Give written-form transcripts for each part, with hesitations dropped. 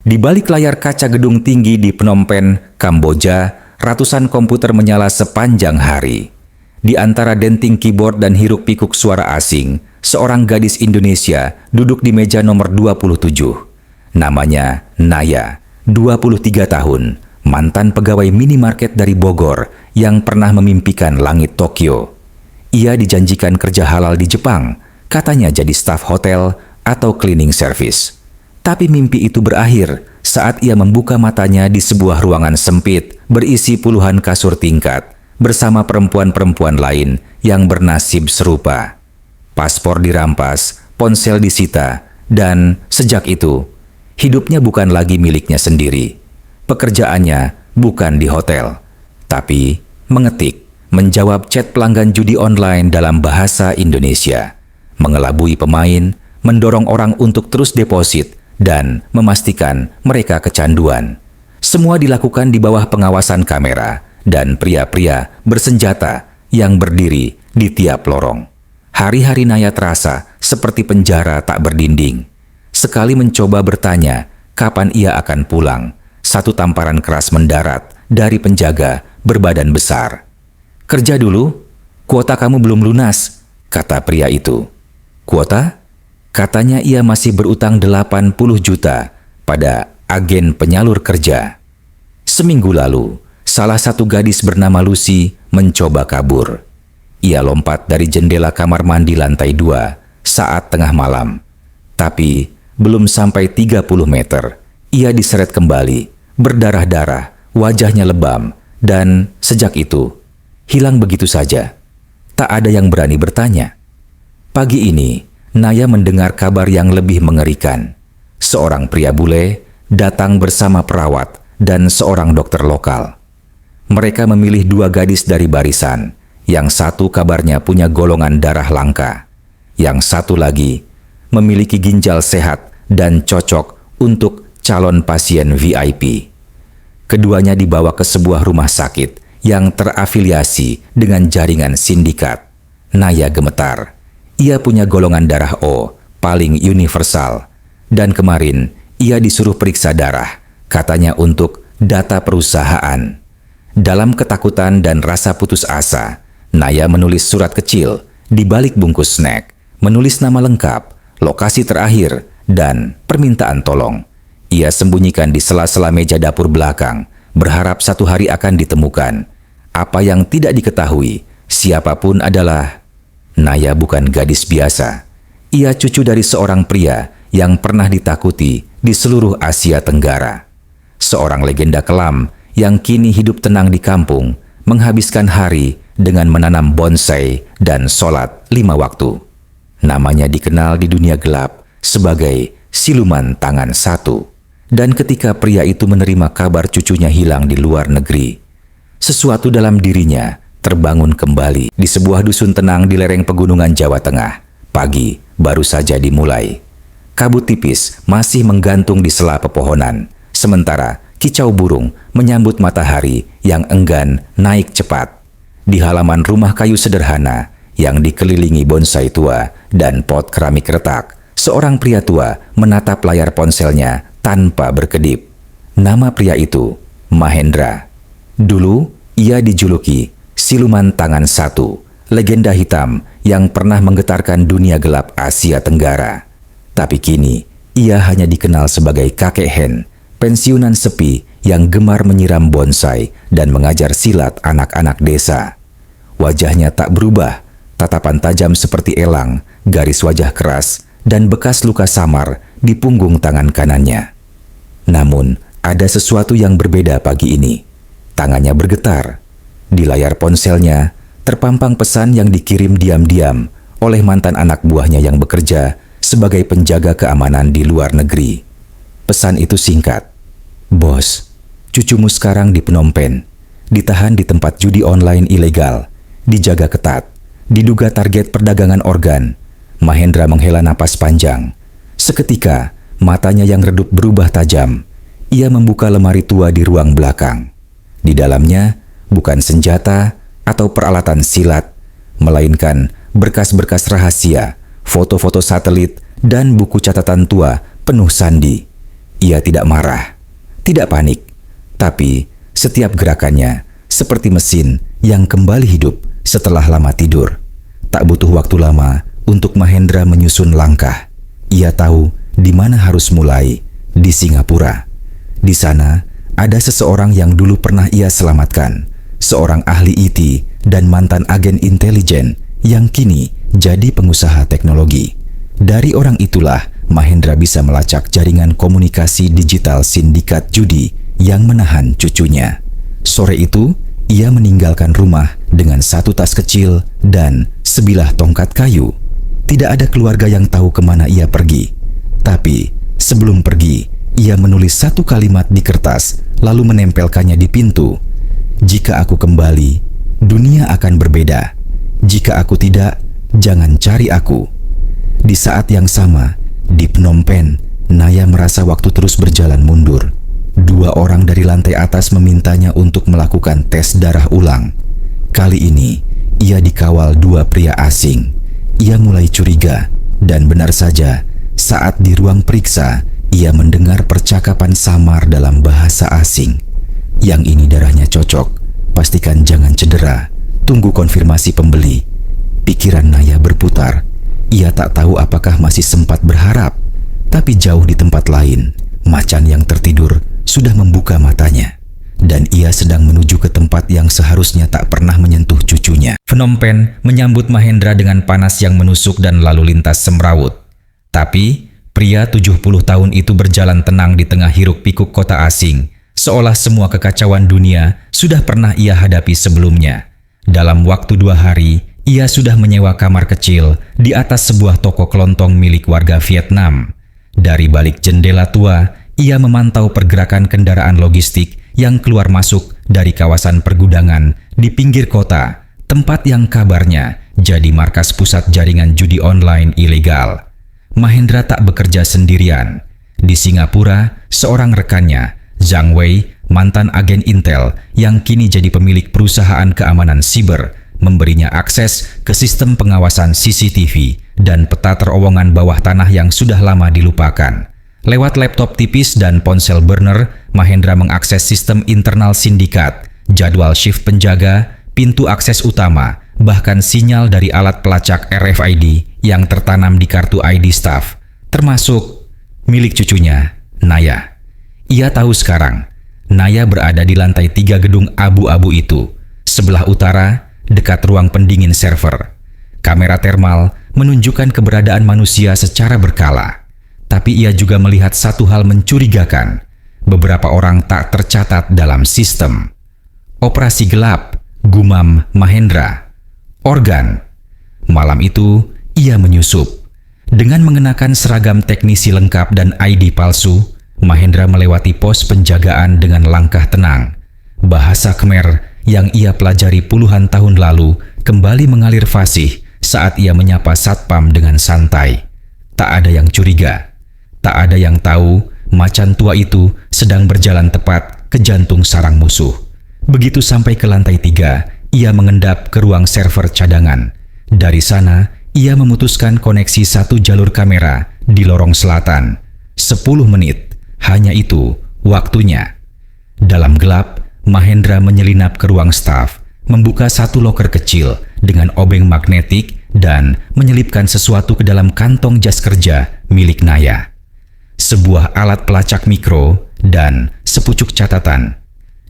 Di balik layar kaca gedung tinggi di Phnom Penh, Kamboja, ratusan komputer menyala sepanjang hari. Di antara denting keyboard dan hiruk-pikuk suara asing, seorang gadis Indonesia duduk di meja nomor 27. Namanya Naya, 23 tahun, mantan pegawai minimarket dari Bogor yang pernah memimpikan langit Tokyo. Ia dijanjikan kerja halal di Jepang, katanya jadi staf hotel atau cleaning service. Tapi mimpi itu berakhir saat ia membuka matanya di sebuah ruangan sempit berisi puluhan kasur tingkat bersama perempuan-perempuan lain yang bernasib serupa. Paspor dirampas, ponsel disita, dan sejak itu, hidupnya bukan lagi miliknya sendiri. Pekerjaannya bukan di hotel, tapi mengetik, menjawab chat pelanggan judi online dalam bahasa Indonesia, mengelabui pemain, mendorong orang untuk terus deposit, dan memastikan mereka kecanduan. Semua dilakukan di bawah pengawasan kamera dan pria-pria bersenjata yang berdiri di tiap lorong. Hari-hari Naya terasa seperti penjara tak berdinding. Sekali mencoba bertanya kapan ia akan pulang, satu tamparan keras mendarat dari penjaga berbadan besar. "Kerja dulu, kuota kamu belum lunas," kata pria itu. "Kuota?" Katanya ia masih berutang 80 juta pada agen penyalur kerja. Seminggu lalu, salah satu gadis bernama Lucy mencoba kabur. Ia lompat dari jendela kamar mandi lantai 2 saat tengah malam. Tapi belum sampai 30 meter, ia diseret kembali, berdarah-darah, wajahnya lebam, dan sejak itu, hilang begitu saja. Tak ada yang berani bertanya. Pagi ini, Naya mendengar kabar yang lebih mengerikan. Seorang pria bule datang bersama perawat dan seorang dokter lokal. Mereka memilih 2 gadis dari barisan. Yang satu kabarnya punya golongan darah langka. Yang satu lagi memiliki ginjal sehat dan cocok untuk calon pasien VIP. Keduanya dibawa ke sebuah rumah sakit yang terafiliasi dengan jaringan sindikat. Naya gemetar. Ia punya golongan darah O, paling universal. Dan kemarin, ia disuruh periksa darah, katanya untuk data perusahaan. Dalam ketakutan dan rasa putus asa, Naya menulis surat kecil di balik bungkus snack, menulis nama lengkap, lokasi terakhir, dan permintaan tolong. Ia sembunyikan di sela-sela meja dapur belakang, berharap satu hari akan ditemukan. Apa yang tidak diketahui, siapapun adalah Naya bukan gadis biasa. Ia cucu dari seorang pria yang pernah ditakuti di seluruh Asia Tenggara. Seorang legenda kelam yang kini hidup tenang di kampung, menghabiskan hari dengan menanam bonsai dan sholat 5 waktu. Namanya dikenal di dunia gelap sebagai siluman tangan satu. Dan ketika pria itu menerima kabar cucunya hilang di luar negeri, sesuatu dalam dirinya terbangun kembali di sebuah dusun tenang di lereng pegunungan Jawa Tengah. Pagi baru saja dimulai. Kabut tipis masih menggantung di sela pepohonan, sementara kicau burung menyambut matahari yang enggan naik cepat. Di halaman rumah kayu sederhana yang dikelilingi bonsai tua dan pot keramik retak, seorang pria tua menatap layar ponselnya tanpa berkedip. Nama pria itu Mahendra. Dulu ia dijuluki siluman tangan satu, legenda hitam yang pernah menggetarkan dunia gelap Asia Tenggara. Tapi kini, ia hanya dikenal sebagai kakek Hen, pensiunan sepi yang gemar menyiram bonsai dan mengajar silat anak-anak desa. Wajahnya tak berubah, tatapan tajam seperti elang, garis wajah keras, dan bekas luka samar di punggung tangan kanannya. Namun, ada sesuatu yang berbeda pagi ini. Tangannya bergetar. Di layar ponselnya, terpampang pesan yang dikirim diam-diam oleh mantan anak buahnya yang bekerja sebagai penjaga keamanan di luar negeri. Pesan itu singkat. "Bos, cucumu sekarang di Phnom Penh, ditahan di tempat judi online ilegal, dijaga ketat, diduga target perdagangan organ." Mahendra menghela napas panjang. Seketika, matanya yang redup berubah tajam. Ia membuka lemari tua di ruang belakang. Di dalamnya, bukan senjata atau peralatan silat, melainkan berkas-berkas rahasia, foto-foto satelit, dan buku catatan tua penuh sandi. Ia tidak marah, tidak panik, tapi setiap gerakannya seperti mesin yang kembali hidup setelah lama tidur. Tak butuh waktu lama untuk Mahendra menyusun langkah. Ia tahu di mana harus mulai, di Singapura. Di sana ada seseorang yang dulu pernah ia selamatkan, seorang ahli IT dan mantan agen intelijen yang kini jadi pengusaha teknologi. Dari orang itulah Mahendra bisa melacak jaringan komunikasi digital sindikat judi yang menahan cucunya. Sore itu, ia meninggalkan rumah dengan satu tas kecil dan sebilah tongkat kayu. Tidak ada keluarga yang tahu kemana ia pergi. Tapi sebelum pergi, ia menulis satu kalimat di kertas lalu menempelkannya di pintu. Jika aku kembali, dunia akan berbeda. Jika aku tidak, jangan cari aku. Di saat yang sama, di Phnom Penh, Naya merasa waktu terus berjalan mundur. 2 orang dari lantai atas memintanya untuk melakukan tes darah ulang. Kali ini, ia dikawal 2 pria asing. Ia mulai curiga, dan benar saja, saat di ruang periksa, ia mendengar percakapan samar dalam bahasa asing. Yang ini darahnya cocok, pastikan jangan cedera, tunggu konfirmasi pembeli. Pikiran Naya berputar. Ia tak tahu apakah masih sempat berharap, tapi jauh di tempat lain, macan yang tertidur sudah membuka matanya, dan ia sedang menuju ke tempat yang seharusnya tak pernah menyentuh cucunya. Phnom Penh menyambut Mahendra dengan panas yang menusuk dan lalu lintas semrawut. Tapi pria 70 tahun itu berjalan tenang di tengah hiruk-pikuk kota asing, seolah semua kekacauan dunia sudah pernah ia hadapi sebelumnya. Dalam waktu 2 hari, ia sudah menyewa kamar kecil di atas sebuah toko kelontong milik warga Vietnam. Dari balik jendela tua, ia memantau pergerakan kendaraan logistik yang keluar masuk dari kawasan pergudangan di pinggir kota, tempat yang kabarnya jadi markas pusat jaringan judi online ilegal. Mahendra tak bekerja sendirian. Di Singapura, seorang rekannya, Zhang Wei, mantan agen Intel yang kini jadi pemilik perusahaan keamanan siber, memberinya akses ke sistem pengawasan CCTV dan peta terowongan bawah tanah yang sudah lama dilupakan. Lewat laptop tipis dan ponsel burner, Mahendra mengakses sistem internal sindikat, jadwal shift penjaga, pintu akses utama, bahkan sinyal dari alat pelacak RFID yang tertanam di kartu ID staf, termasuk milik cucunya, Naya. Ia tahu sekarang, Naya berada di lantai 3 gedung abu-abu itu, sebelah utara, dekat ruang pendingin server. Kamera termal menunjukkan keberadaan manusia secara berkala. Tapi ia juga melihat satu hal mencurigakan. Beberapa orang tak tercatat dalam sistem. Operasi gelap, gumam Mahendra. Organ. Malam itu, ia menyusup. Dengan mengenakan seragam teknisi lengkap dan ID palsu, Mahendra melewati pos penjagaan dengan langkah tenang. Bahasa Khmer yang ia pelajari puluhan tahun lalu kembali mengalir fasih saat ia menyapa satpam dengan santai. Tak ada yang curiga. Tak ada yang tahu macan tua itu sedang berjalan tepat ke jantung sarang musuh. Begitu sampai ke lantai 3, ia mengendap ke ruang server cadangan. Dari sana, ia memutuskan koneksi 1 jalur kamera di lorong selatan. 10 menit, hanya itu waktunya. Dalam gelap, Mahendra menyelinap ke ruang staf, membuka satu loker kecil dengan obeng magnetik dan menyelipkan sesuatu ke dalam kantong jas kerja milik Naya. Sebuah alat pelacak mikro dan sepucuk catatan.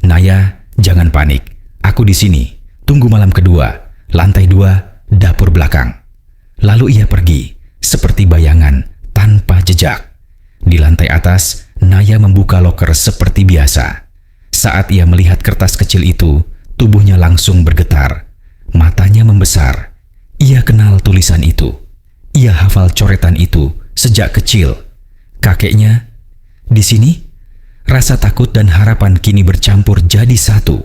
Naya, jangan panik. Aku di sini. Tunggu malam kedua. Lantai 2, dapur belakang. Lalu ia pergi, seperti bayangan, tanpa jejak. Di lantai atas, Naya membuka loker seperti biasa. Saat ia melihat kertas kecil itu, tubuhnya langsung bergetar. Matanya membesar. Ia kenal tulisan itu. Ia hafal coretan itu sejak kecil. Kakeknya di sini. Rasa takut dan harapan kini bercampur jadi satu.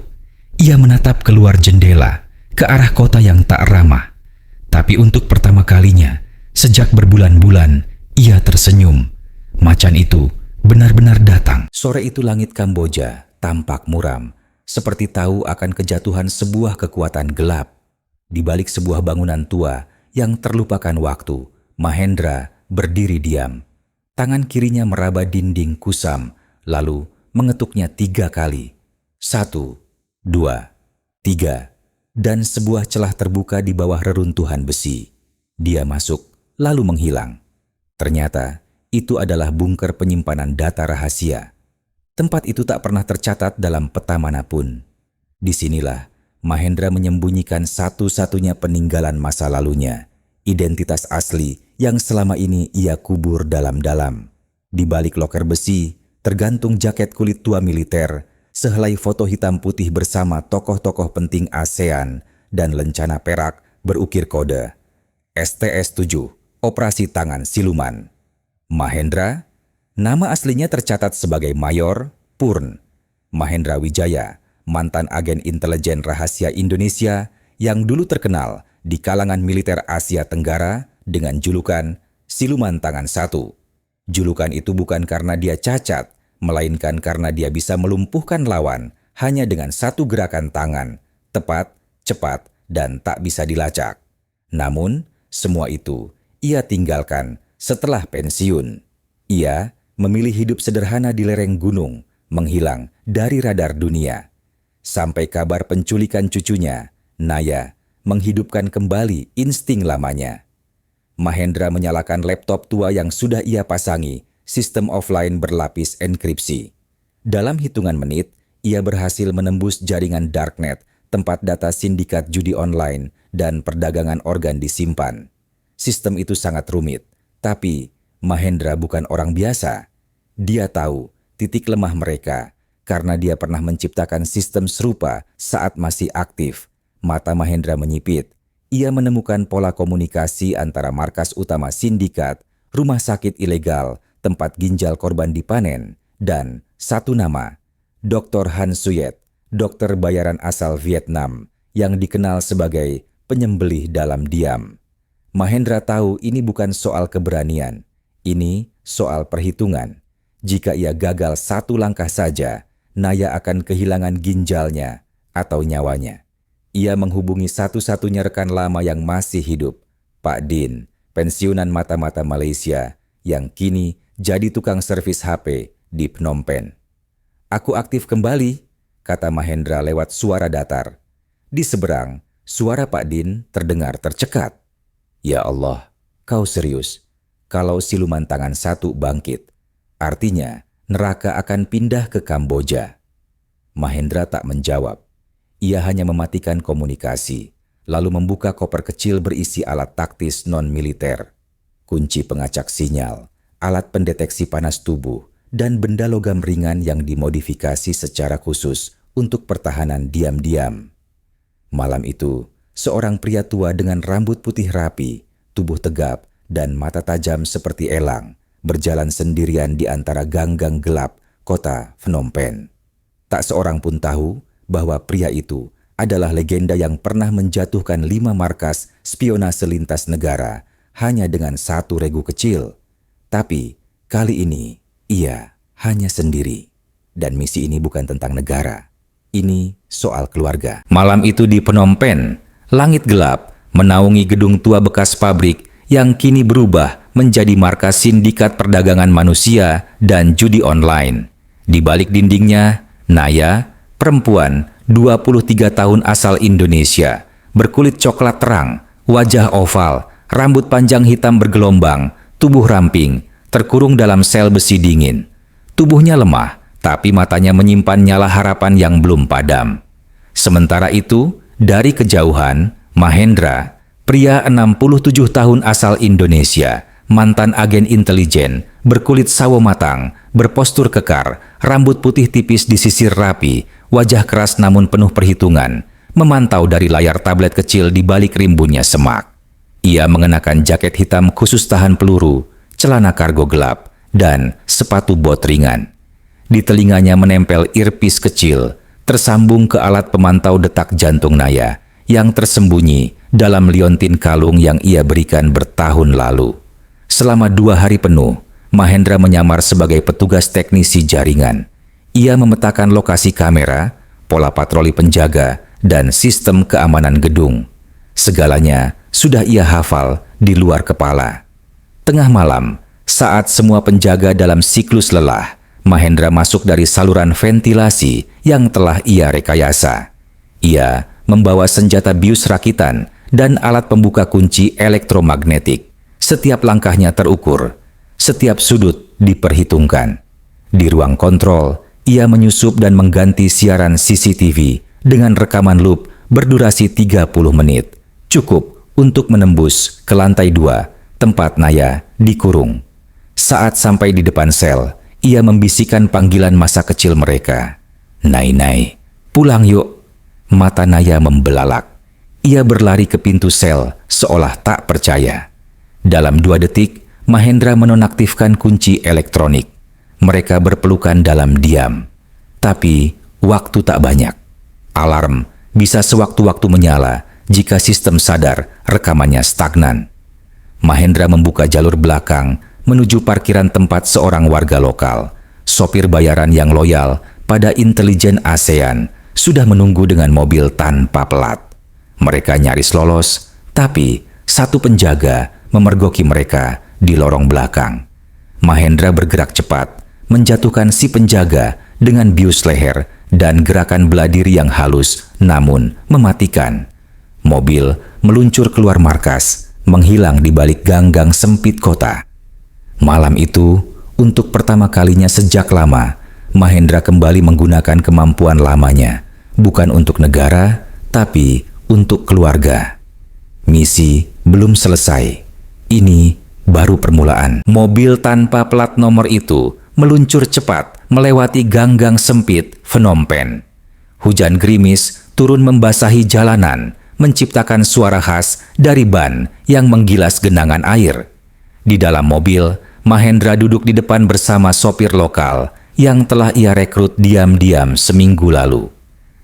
Ia menatap keluar jendela ke arah kota yang tak ramah. Tapi untuk pertama kalinya sejak berbulan-bulan ia tersenyum. Macan itu benar-benar datang. Sore itu langit Kamboja tampak muram, seperti tahu akan kejatuhan sebuah kekuatan gelap. Di balik sebuah bangunan tua yang terlupakan waktu, Mahendra berdiri diam. Tangan kirinya meraba dinding kusam, lalu mengetuknya 3 kali. 1, 2, 3, dan sebuah celah terbuka di bawah reruntuhan besi. Dia masuk, lalu menghilang. Ternyata itu adalah bunker penyimpanan data rahasia. Tempat itu tak pernah tercatat dalam peta manapun. Disinilah Mahendra menyembunyikan satu-satunya peninggalan masa lalunya, identitas asli yang selama ini ia kubur dalam-dalam. Di balik loker besi, tergantung jaket kulit tua militer, sehelai foto hitam putih bersama tokoh-tokoh penting ASEAN dan lencana perak berukir kode STS-7, Operasi Tangan Siluman. Mahendra, nama aslinya tercatat sebagai Mayor Purn Mahendra Wijaya, mantan agen intelijen rahasia Indonesia yang dulu terkenal di kalangan militer Asia Tenggara dengan julukan Siluman Tangan Satu. Julukan itu bukan karena dia cacat, melainkan karena dia bisa melumpuhkan lawan hanya dengan satu gerakan tangan, tepat, cepat, dan tak bisa dilacak. Namun, semua itu ia tinggalkan setelah pensiun. Ia memilih hidup sederhana di lereng gunung, menghilang dari radar dunia. Sampai kabar penculikan cucunya, Naya, menghidupkan kembali insting lamanya. Mahendra menyalakan laptop tua yang sudah ia pasangi sistem offline berlapis enkripsi. Dalam hitungan menit, ia berhasil menembus jaringan darknet, tempat data sindikat judi online dan perdagangan organ disimpan. Sistem itu sangat rumit, tapi Mahendra bukan orang biasa. Dia tahu titik lemah mereka, karena dia pernah menciptakan sistem serupa saat masih aktif. Mata Mahendra menyipit. Ia menemukan pola komunikasi antara markas utama sindikat, rumah sakit ilegal, tempat ginjal korban dipanen, dan satu nama, Dr. Han Suyet, dokter bayaran asal Vietnam, yang dikenal sebagai penyembelih dalam diam. Mahendra tahu ini bukan soal keberanian, ini soal perhitungan. Jika ia gagal satu langkah saja, Naya akan kehilangan ginjalnya atau nyawanya. Ia menghubungi satu-satunya rekan lama yang masih hidup, Pak Din, pensiunan mata-mata Malaysia, yang kini jadi tukang servis HP di Phnom Penh. "Aku aktif kembali," kata Mahendra lewat suara datar. Di seberang, suara Pak Din terdengar tercekat. "Ya Allah, kau serius? Kalau Siluman Tangan Satu bangkit, artinya neraka akan pindah ke Kamboja." Mahendra tak menjawab. Ia hanya mematikan komunikasi, lalu membuka koper kecil berisi alat taktis non-militer. Kunci pengacak sinyal, alat pendeteksi panas tubuh, dan benda logam ringan yang dimodifikasi secara khusus untuk pertahanan diam-diam. Malam itu, seorang pria tua dengan rambut putih rapi, tubuh tegap, dan mata tajam seperti elang, berjalan sendirian di antara gang-gang gelap kota Phnom Penh. Tak seorang pun tahu bahwa pria itu adalah legenda yang pernah menjatuhkan 5 markas spionase lintas negara hanya dengan satu regu kecil. Tapi kali ini ia hanya sendiri. Dan misi ini bukan tentang negara. Ini soal keluarga. Malam itu di Phnom Penh, langit gelap menaungi gedung tua bekas pabrik yang kini berubah menjadi markas sindikat perdagangan manusia dan judi online. Di balik dindingnya, Naya, perempuan 23 tahun asal Indonesia, berkulit coklat terang, wajah oval, rambut panjang hitam bergelombang, tubuh ramping, terkurung dalam sel besi dingin. Tubuhnya lemah, tapi matanya menyimpan nyala harapan yang belum padam. Sementara itu, dari kejauhan, Mahendra, pria 67 tahun asal Indonesia, mantan agen intelijen, berkulit sawo matang, berpostur kekar, rambut putih tipis disisir rapi, wajah keras namun penuh perhitungan, memantau dari layar tablet kecil di balik rimbunnya semak. Ia mengenakan jaket hitam khusus tahan peluru, celana kargo gelap, dan sepatu bot ringan. Di telinganya menempel earpiece kecil, tersambung ke alat pemantau detak jantung Naya, yang tersembunyi dalam liontin kalung yang ia berikan bertahun lalu. Selama 2 hari penuh, Mahendra menyamar sebagai petugas teknisi jaringan. Ia memetakan lokasi kamera, pola patroli penjaga, dan sistem keamanan gedung. Segalanya sudah ia hafal di luar kepala. Tengah malam, Saat semua penjaga dalam siklus lelah, Mahendra masuk dari saluran ventilasi yang telah ia rekayasa. Ia membawa senjata bius rakitan dan alat pembuka kunci elektromagnetik. Setiap langkahnya terukur, setiap sudut diperhitungkan. Di ruang kontrol, ia menyusup dan mengganti siaran CCTV dengan rekaman loop berdurasi 30 menit. Cukup untuk menembus ke lantai 2, tempat Naya dikurung. Saat sampai di depan sel, ia membisikkan panggilan masa kecil mereka. "Nai, pulang yuk." Mata Naya membelalak. Ia berlari ke pintu sel seolah tak percaya. Dalam 2 detik, Mahendra menonaktifkan kunci elektronik. Mereka berpelukan dalam diam. Tapi waktu tak banyak. Alarm bisa sewaktu-waktu menyala jika sistem sadar rekamannya stagnan. Mahendra membuka jalur belakang menuju parkiran tempat seorang warga lokal. Sopir bayaran yang loyal pada intelijen ASEAN sudah menunggu dengan mobil tanpa pelat. Mereka nyaris lolos, tapi satu penjaga memergoki mereka di lorong belakang. Mahendra bergerak cepat, menjatuhkan si penjaga dengan bius leher dan gerakan bela diri yang halus namun mematikan. Mobil meluncur keluar markas, menghilang di balik gang-gang sempit kota. Malam itu, untuk pertama kalinya sejak lama, Mahendra kembali menggunakan kemampuan lamanya, bukan untuk negara, tapi untuk keluarga. Misi belum selesai. Ini baru permulaan. Mobil tanpa plat nomor itu meluncur cepat melewati gang-gang sempit Phnom Penh. Hujan gerimis turun membasahi jalanan, menciptakan suara khas dari ban yang menggilas genangan air. Di dalam mobil, Mahendra duduk di depan bersama sopir lokal yang telah ia rekrut diam-diam seminggu lalu.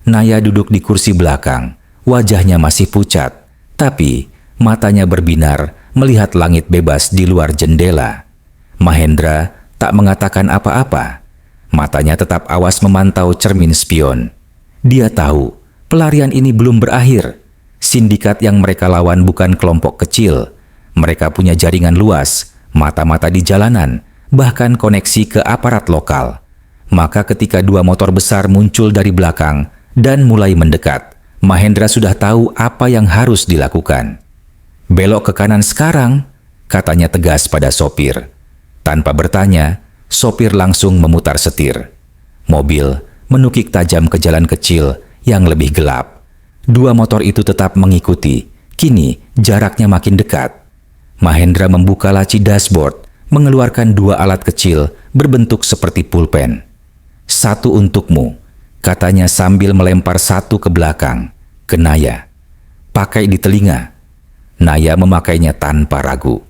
Naya duduk di kursi belakang, wajahnya masih pucat, tapi matanya berbinar melihat langit bebas di luar jendela. Mahendra tak mengatakan apa-apa. Matanya tetap awas memantau cermin spion. Dia tahu pelarian ini belum berakhir. Sindikat yang mereka lawan bukan kelompok kecil. Mereka punya jaringan luas, mata-mata di jalanan, bahkan koneksi ke aparat lokal. Maka ketika 2 motor besar muncul dari belakang dan mulai mendekat, Mahendra sudah tahu apa yang harus dilakukan. "Belok ke kanan sekarang," katanya tegas pada sopir. Tanpa bertanya, sopir langsung memutar setir. Mobil menukik tajam ke jalan kecil yang lebih gelap. 2 motor itu tetap mengikuti. Kini jaraknya makin dekat. Mahendra membuka laci dashboard, mengeluarkan 2 alat kecil berbentuk seperti pulpen. "Satu untukmu," katanya sambil melempar satu ke belakang, ke Naya. "Pakai di telinga." Naya memakainya tanpa ragu.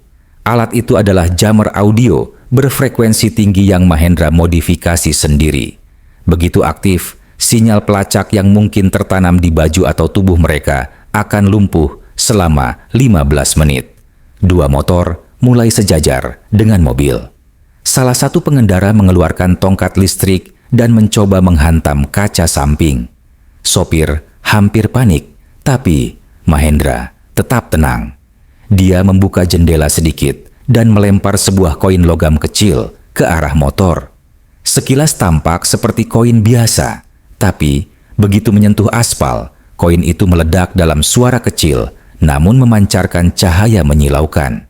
Alat itu adalah jammer audio berfrekuensi tinggi yang Mahendra modifikasi sendiri. Begitu aktif, sinyal pelacak yang mungkin tertanam di baju atau tubuh mereka akan lumpuh selama 15 menit. 2 motor mulai sejajar dengan mobil. Salah satu pengendara mengeluarkan tongkat listrik dan mencoba menghantam kaca samping. Sopir hampir panik, tapi Mahendra tetap tenang. Dia membuka jendela sedikit dan melempar sebuah koin logam kecil ke arah motor. Sekilas tampak seperti koin biasa, tapi begitu menyentuh aspal, koin itu meledak dalam suara kecil namun memancarkan cahaya menyilaukan.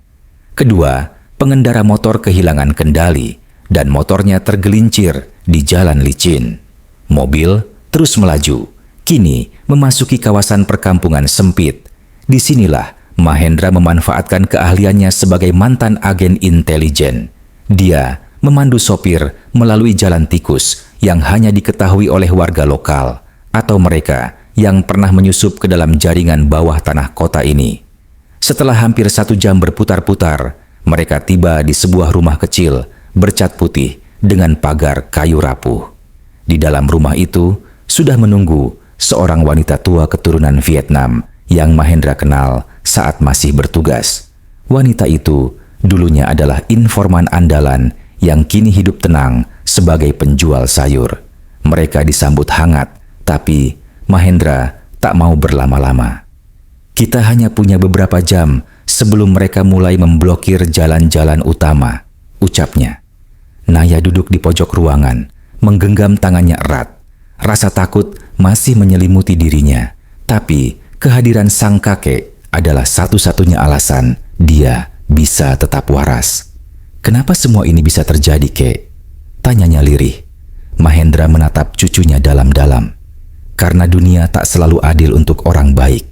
Kedua, pengendara motor kehilangan kendali dan motornya tergelincir di jalan licin. Mobil terus melaju, kini memasuki kawasan perkampungan sempit. Disinilah Mahendra memanfaatkan keahliannya sebagai mantan agen intelijen. Dia memandu sopir melalui jalan tikus yang hanya diketahui oleh warga lokal atau mereka yang pernah menyusup ke dalam jaringan bawah tanah kota ini. Setelah hampir 1 jam berputar-putar, mereka tiba di sebuah rumah kecil bercat putih dengan pagar kayu rapuh. Di dalam rumah itu sudah menunggu seorang wanita tua keturunan Vietnam yang Mahendra kenal saat masih bertugas. Wanita itu dulunya adalah informan andalan yang kini hidup tenang sebagai penjual sayur. Mereka disambut hangat, tapi Mahendra tak mau berlama-lama. "Kita hanya punya beberapa jam sebelum mereka mulai memblokir jalan-jalan utama," ucapnya. Naya duduk di pojok ruangan, menggenggam tangannya erat. Rasa takut masih menyelimuti dirinya, tapi kehadiran sang kakek adalah satu-satunya alasan dia bisa tetap waras. "Kenapa semua ini bisa terjadi, Kek?" tanyanya lirih. Mahendra menatap cucunya dalam-dalam. "Karena dunia tak selalu adil untuk orang baik.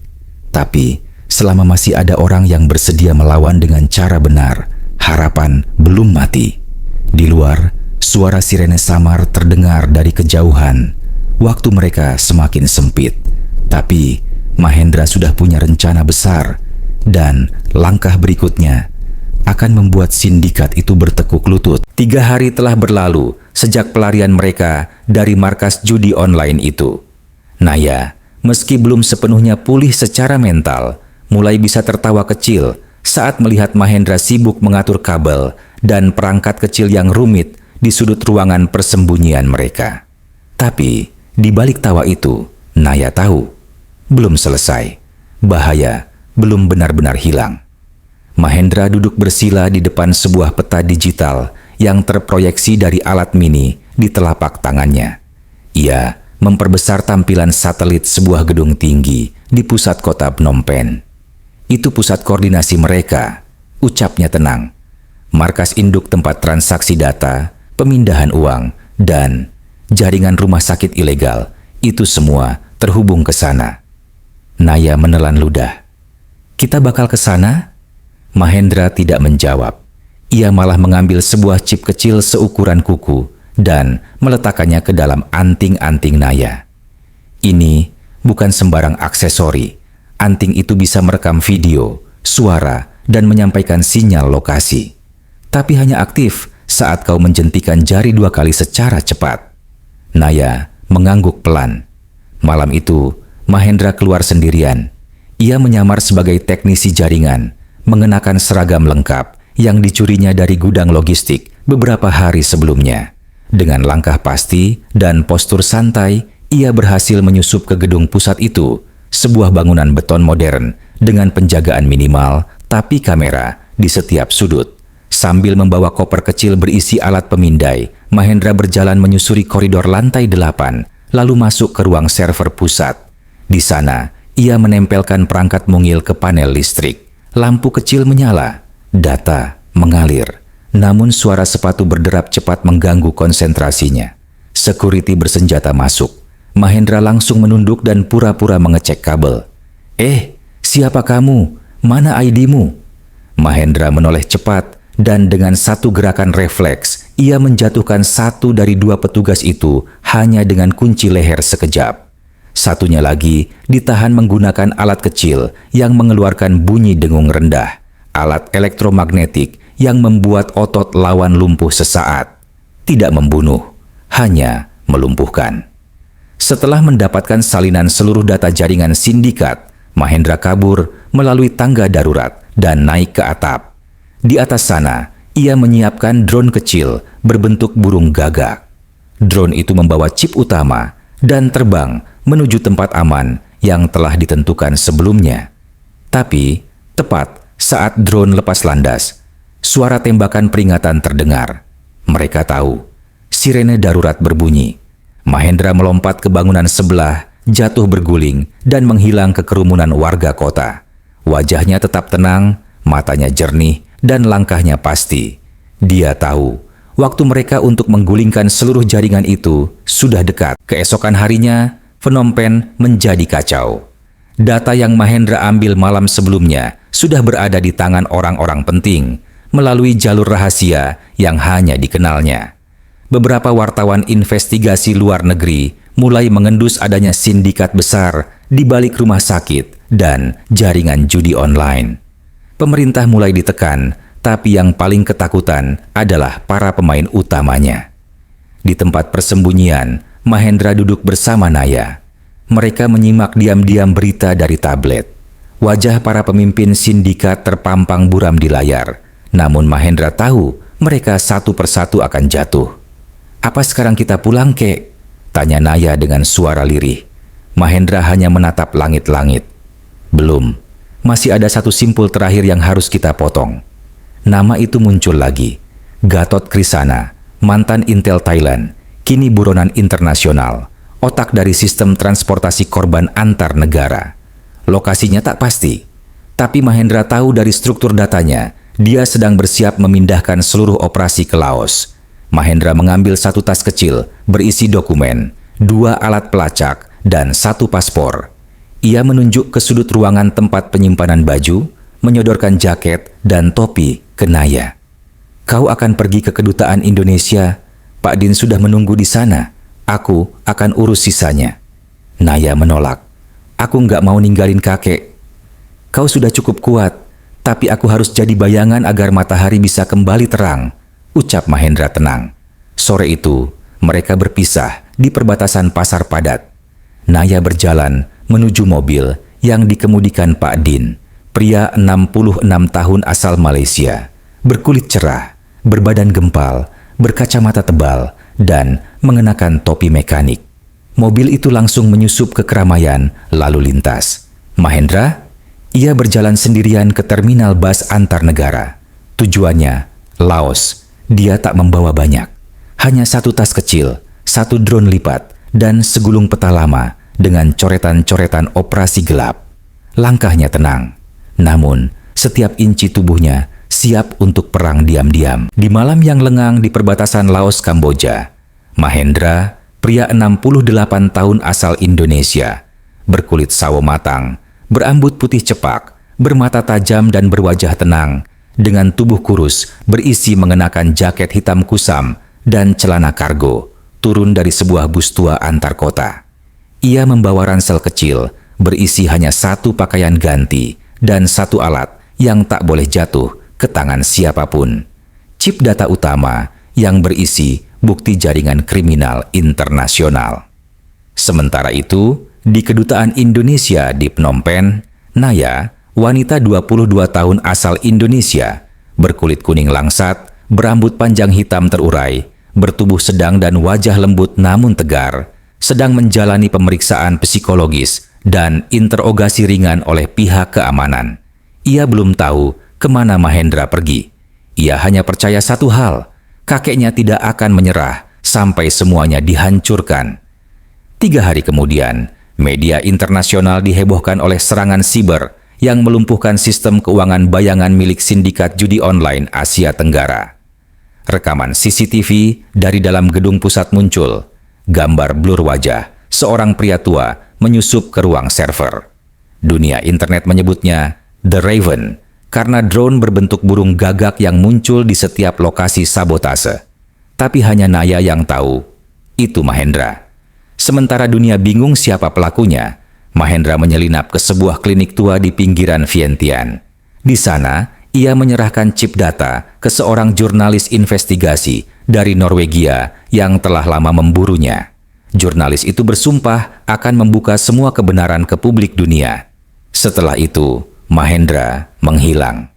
Tapi selama masih ada orang yang bersedia melawan dengan cara benar, harapan belum mati." Di luar, suara sirene samar terdengar dari kejauhan. Waktu mereka semakin sempit. Tapi Mahendra sudah punya rencana besar, dan langkah berikutnya akan membuat sindikat itu bertekuk lutut. 3 hari telah berlalu sejak pelarian mereka dari markas judi online itu. Naya, meski belum sepenuhnya pulih secara mental, mulai bisa tertawa kecil saat melihat Mahendra sibuk mengatur kabel dan perangkat kecil yang rumit di sudut ruangan persembunyian mereka. Tapi di balik tawa itu, Naya tahu belum selesai. Bahaya belum benar-benar hilang. Mahendra duduk bersila di depan sebuah peta digital yang terproyeksi dari alat mini di telapak tangannya. Ia memperbesar tampilan satelit sebuah gedung tinggi di pusat kota Phnom Penh. "Itu pusat koordinasi mereka," ucapnya tenang. "Markas induk tempat transaksi data, pemindahan uang, dan jaringan rumah sakit ilegal, itu semua terhubung ke sana." Naya menelan ludah. "Kita bakal ke sana?" Mahendra tidak menjawab. Ia malah mengambil sebuah chip kecil seukuran kuku dan meletakkannya ke dalam anting-anting Naya. "Ini bukan sembarang aksesori. Anting itu bisa merekam video, suara, dan menyampaikan sinyal lokasi. Tapi hanya aktif saat kau menjentikan jari 2 kali secara cepat." Naya mengangguk pelan. Malam itu, Mahendra keluar sendirian. Ia menyamar sebagai teknisi jaringan, mengenakan seragam lengkap yang dicurinya dari gudang logistik beberapa hari sebelumnya. Dengan langkah pasti dan postur santai, ia berhasil menyusup ke gedung pusat itu, sebuah bangunan beton modern dengan penjagaan minimal tapi kamera di setiap sudut. Sambil membawa koper kecil berisi alat pemindai, Mahendra berjalan menyusuri koridor lantai 8, lalu masuk ke ruang server pusat. Di sana, ia menempelkan perangkat mungil ke panel listrik. Lampu kecil menyala, data mengalir. Namun suara sepatu berderap cepat mengganggu konsentrasinya. Security bersenjata masuk. Mahendra langsung menunduk dan pura-pura mengecek kabel. Siapa kamu? Mana ID-mu?" Mahendra menoleh cepat dan dengan satu gerakan refleks, ia menjatuhkan satu dari 2 petugas itu hanya dengan kunci leher sekejap. Satunya lagi ditahan menggunakan alat kecil yang mengeluarkan bunyi dengung rendah, alat elektromagnetik yang membuat otot lawan lumpuh sesaat. Tidak membunuh, hanya melumpuhkan. Setelah mendapatkan salinan seluruh data jaringan sindikat, Mahendra kabur melalui tangga darurat dan naik ke atap. Di atas sana, ia menyiapkan drone kecil berbentuk burung gagak. Drone itu membawa chip utama dan terbang menuju tempat aman yang telah ditentukan sebelumnya. Tapi, tepat saat drone lepas landas, suara tembakan peringatan terdengar. Mereka tahu, sirene darurat berbunyi. Mahendra melompat ke bangunan sebelah, jatuh berguling, dan menghilang ke kerumunan warga kota. Wajahnya tetap tenang, matanya jernih, dan langkahnya pasti. Dia tahu, waktu mereka untuk menggulingkan seluruh jaringan itu sudah dekat. Keesokan harinya, Phnom Penh menjadi kacau. Data yang Mahendra ambil malam sebelumnya sudah berada di tangan orang-orang penting melalui jalur rahasia yang hanya dikenalnya. Beberapa wartawan investigasi luar negeri mulai mengendus adanya sindikat besar di balik rumah sakit dan jaringan judi online. Pemerintah mulai ditekan, tapi yang paling ketakutan adalah para pemain utamanya. Di tempat persembunyian, Mahendra duduk bersama Naya. Mereka menyimak diam-diam berita dari tablet. Wajah para pemimpin sindikat terpampang buram di layar. Namun Mahendra tahu mereka satu persatu akan jatuh. "Apa sekarang kita pulang, Kek?" tanya Naya dengan suara lirih. Mahendra hanya menatap langit-langit. "Belum. Masih ada satu simpul terakhir yang harus kita potong." Nama itu muncul lagi. Gatot Krisana, mantan Intel Thailand, kini buronan internasional, otak dari sistem transportasi korban antar negara. Lokasinya tak pasti, tapi Mahendra tahu dari struktur datanya, dia sedang bersiap memindahkan seluruh operasi ke Laos. Mahendra mengambil satu tas kecil berisi dokumen, 2 alat pelacak, dan 1 paspor. Ia menunjuk ke sudut ruangan tempat penyimpanan baju, menyodorkan jaket dan topi ke Naya. Kau akan pergi ke kedutaan Indonesia. Pak Din sudah menunggu di sana. Aku akan urus sisanya. Naya menolak. Aku nggak mau ninggalin kakek. Kau sudah cukup kuat, tapi aku harus jadi bayangan agar matahari bisa kembali terang, ucap Mahendra tenang. Sore itu, mereka berpisah di perbatasan pasar padat. Naya berjalan menuju mobil yang dikemudikan Pak Din, pria 66 tahun asal Malaysia, berkulit cerah, berbadan gempal, berkacamata tebal, dan mengenakan topi mekanik. Mobil itu langsung menyusup ke keramaian lalu lintas. Mahendra, ia berjalan sendirian ke terminal bus antar negara. Tujuannya, Laos. Dia tak membawa banyak. Hanya 1 tas kecil, 1 drone lipat, dan segulung peta lama dengan coretan-coretan operasi gelap. Langkahnya tenang. Namun, setiap inci tubuhnya siap untuk perang diam-diam. Di malam yang lengang di perbatasan Laos-Kamboja, Mahendra, pria 68 tahun asal Indonesia, berkulit sawo matang, berambut putih cepak, bermata tajam dan berwajah tenang, dengan tubuh kurus berisi mengenakan jaket hitam kusam dan celana kargo, turun dari sebuah bus tua antar kota. Ia membawa ransel kecil berisi hanya 1 pakaian ganti dan 1 alat yang tak boleh jatuh ke tangan siapapun. Chip data utama yang berisi bukti jaringan kriminal internasional. Sementara itu, di kedutaan Indonesia di Phnom Penh, Naya, wanita 22 tahun asal Indonesia, berkulit kuning langsat, berambut panjang hitam terurai, bertubuh sedang dan wajah lembut namun tegar, sedang menjalani pemeriksaan psikologis dan interogasi ringan oleh pihak keamanan. Ia belum tahu kemana Mahendra pergi. Ia hanya percaya satu hal, kakeknya tidak akan menyerah sampai semuanya dihancurkan. 3 hari kemudian, media internasional dihebohkan oleh serangan siber yang melumpuhkan sistem keuangan bayangan milik sindikat judi online Asia Tenggara. Rekaman CCTV dari dalam gedung pusat muncul. Gambar blur wajah seorang pria tua menyusup ke ruang server. Dunia internet menyebutnya The Raven karena drone berbentuk burung gagak yang muncul di setiap lokasi sabotase. Tapi hanya Naya yang tahu, itu Mahendra. Sementara dunia bingung siapa pelakunya, Mahendra menyelinap ke sebuah klinik tua di pinggiran Vientiane. Di sana, ia menyerahkan chip data ke seorang jurnalis investigasi dari Norwegia yang telah lama memburunya. Jurnalis itu bersumpah akan membuka semua kebenaran ke publik dunia. Setelah itu, Mahendra menghilang.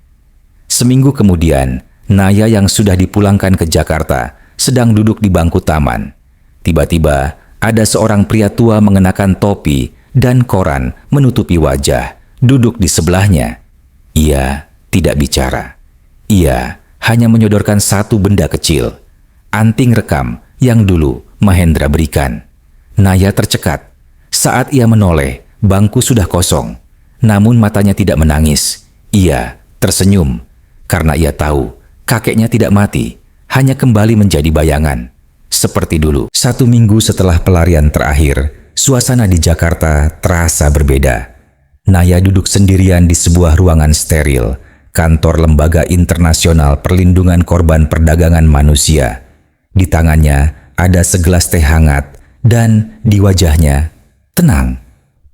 Seminggu kemudian, Naya yang sudah dipulangkan ke Jakarta sedang duduk di bangku taman. Tiba-tiba, ada seorang pria tua mengenakan topi dan koran menutupi wajah, duduk di sebelahnya. Ia tidak bicara. Ia hanya menyodorkan 1 benda kecil, anting rekam yang dulu Mahendra berikan. Naya tercekat. Saat ia menoleh, bangku sudah kosong. Namun matanya tidak menangis. Ia tersenyum karena ia tahu kakeknya tidak mati, hanya kembali menjadi bayangan. Seperti dulu. 1 minggu setelah pelarian terakhir, suasana di Jakarta terasa berbeda. Naya duduk sendirian di sebuah ruangan steril, kantor Lembaga Internasional Perlindungan Korban Perdagangan Manusia. Di tangannya ada segelas teh hangat dan di wajahnya tenang.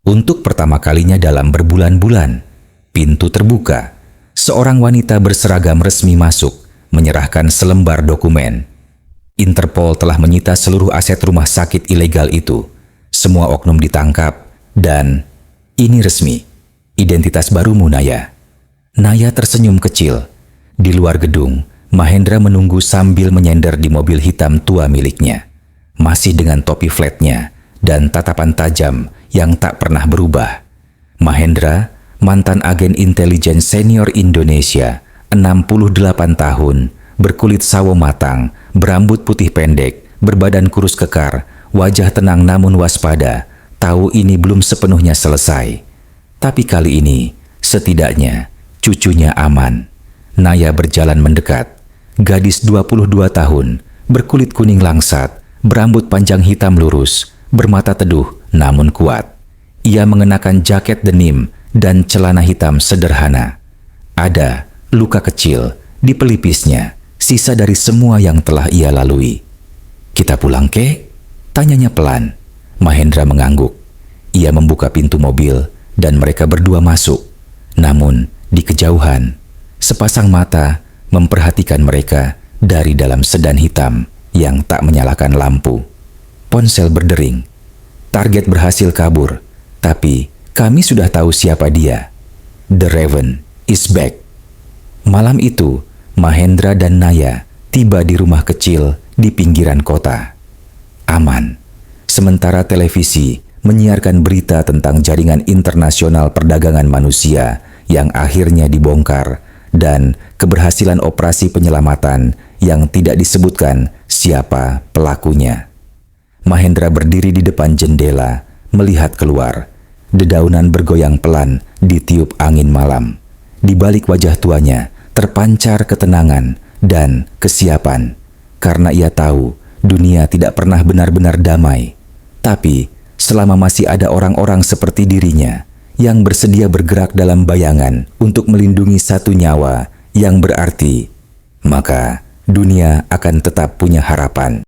Untuk pertama kalinya dalam berbulan-bulan, pintu terbuka. Seorang wanita berseragam resmi masuk, menyerahkan selembar dokumen. Interpol telah menyita seluruh aset rumah sakit ilegal itu. Semua oknum ditangkap dan ini resmi. Identitas barumu, Naya. Naya tersenyum kecil. Di luar gedung, Mahendra menunggu sambil menyender di mobil hitam tua miliknya. Masih dengan topi flatnya dan tatapan tajam yang tak pernah berubah. Mahendra, mantan agen intelijen senior Indonesia, 68 tahun, berkulit sawo matang, berambut putih pendek, berbadan kurus kekar, wajah tenang namun waspada, tahu ini belum sepenuhnya selesai. Tapi kali ini, setidaknya, cucunya aman. Naya berjalan mendekat. Gadis 22 tahun, berkulit kuning langsat, berambut panjang hitam lurus, bermata teduh namun kuat. Ia mengenakan jaket denim dan celana hitam sederhana. Ada luka kecil di pelipisnya, sisa dari semua yang telah ia lalui. "Kita pulang, Kek?" tanyanya pelan. Mahendra mengangguk. Ia membuka pintu mobil dan mereka berdua masuk. Namun, di kejauhan, sepasang mata memperhatikan mereka dari dalam sedan hitam yang tak menyalakan lampu. Ponsel berdering. Target berhasil kabur, tapi kami sudah tahu siapa dia. The Raven is back. Malam itu, Mahendra dan Naya tiba di rumah kecil di pinggiran kota. Aman. Sementara televisi menyiarkan berita tentang jaringan internasional perdagangan manusia yang akhirnya dibongkar dan keberhasilan operasi penyelamatan yang tidak disebutkan siapa pelakunya. Mahendra berdiri di depan jendela, melihat keluar. Dedaunan bergoyang pelan ditiup angin malam. Di balik wajah tuanya terpancar ketenangan dan kesiapan, karena ia tahu dunia tidak pernah benar-benar damai. Tapi selama masih ada orang-orang seperti dirinya yang bersedia bergerak dalam bayangan untuk melindungi satu nyawa yang berarti, maka dunia akan tetap punya harapan.